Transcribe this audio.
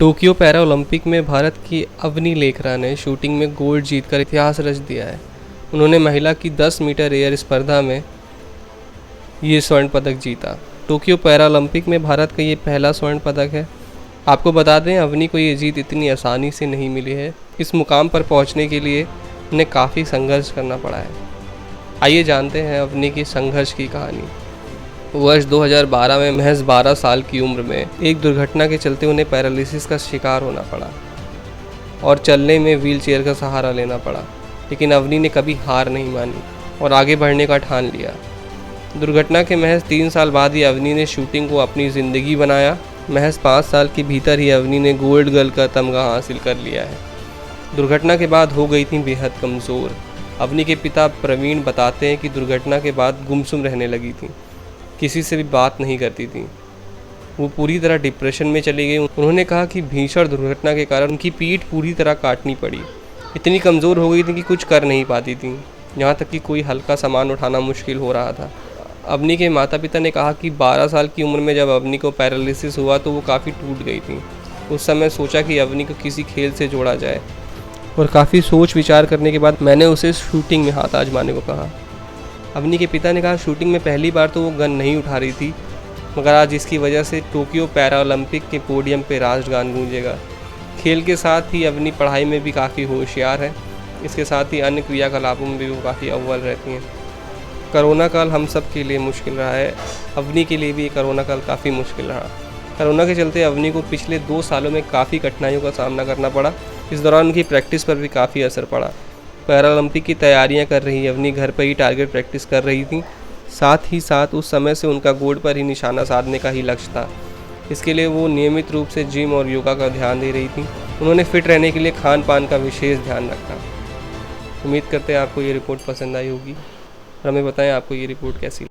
Tokyo para Olympic में भारत की अवनी लेखरा ने शूटिंग में गोल्ड जीतकर इतिहास रच दिया है। उन्होंने महिला की 10 मीटर एयर स्पर्धा में ये स्वर्ण पदक जीता। टोक्यो पैरा ओलंपिक में भारत का ये पहला स्वर्ण पदक है। आपको बता दें, अवनी को ये जीत इतनी आसानी से नहीं मिली है। इस मुकाम पर पहुंचने के लिए उन्हें काफ़ी संघर्ष करना पड़ा है। आइए जानते हैं अवनी की संघर्ष की कहानी। वर्ष 2012 में महज 12 साल की उम्र में एक दुर्घटना के चलते उन्हें पैरालिसिस का शिकार होना पड़ा और चलने में व्हीलचेयर का सहारा लेना पड़ा। लेकिन अवनी ने कभी हार नहीं मानी और आगे बढ़ने का ठान लिया। दुर्घटना के महज 3 साल बाद ही अवनी ने शूटिंग को अपनी ज़िंदगी बनाया। महज 5 साल के भीतर ही अवनी ने गोल्ड गर्ल का तमगा हासिल कर लिया है। दुर्घटना के बाद हो गई थी बेहद कमज़ोर। अवनी के पिता प्रवीण बताते हैं कि दुर्घटना के बाद गुमसुम रहने लगी थी, किसी से भी बात नहीं करती थी। वो पूरी तरह डिप्रेशन में चली गई। उन्होंने कहा कि भीषण दुर्घटना के कारण उनकी पीठ पूरी तरह काटनी पड़ी। इतनी कमज़ोर हो गई थी कि कुछ कर नहीं पाती थी, यहाँ तक कि कोई हल्का सामान उठाना मुश्किल हो रहा था। अवनी के माता पिता ने कहा कि 12 साल की उम्र में जब अवनी को पैरालिसिस हुआ तो वो काफ़ी टूट गई थी। उस समय सोचा कि अवनी को किसी खेल से जोड़ा जाए और काफ़ी सोच विचार करने के बाद मैंने उसे शूटिंग में हाथ आजमाने को कहा। अवनी के पिता ने कहा, शूटिंग में पहली बार तो वो गन नहीं उठा रही थी, मगर आज इसकी वजह से टोक्यो पैरा ओलंपिक के पोडियम पे राष्ट्रगान गूंजेगा। खेल के साथ ही अवनी पढ़ाई में भी काफ़ी होशियार है। इसके साथ ही अन्य क्रियाकलापों में भी वो काफ़ी अव्वल रहती हैं। कोरोना काल हम सब के लिए मुश्किल रहा है। अवनी के लिए भी ये कोरोना काल काफ़ी मुश्किल रहा। कोरोना के चलते अवनी को पिछले 2 सालों में काफ़ी कठिनाइयों का सामना करना पड़ा। इस दौरान उनकी प्रैक्टिस पर भी काफ़ी असर पड़ा। पैरा ओलंपिक की तैयारियां कर रही अवनी घर पर ही टारगेट प्रैक्टिस कर रही थी। साथ ही साथ उस समय से उनका गोल्ड पर ही निशाना साधने का ही लक्ष्य था। इसके लिए वो नियमित रूप से जिम और योगा का ध्यान दे रही थी। उन्होंने फिट रहने के लिए खान पान का विशेष ध्यान रखा। उम्मीद करते हैं आपको ये रिपोर्ट पसंद आई होगी और हमें बताएं आपको ये रिपोर्ट कैसी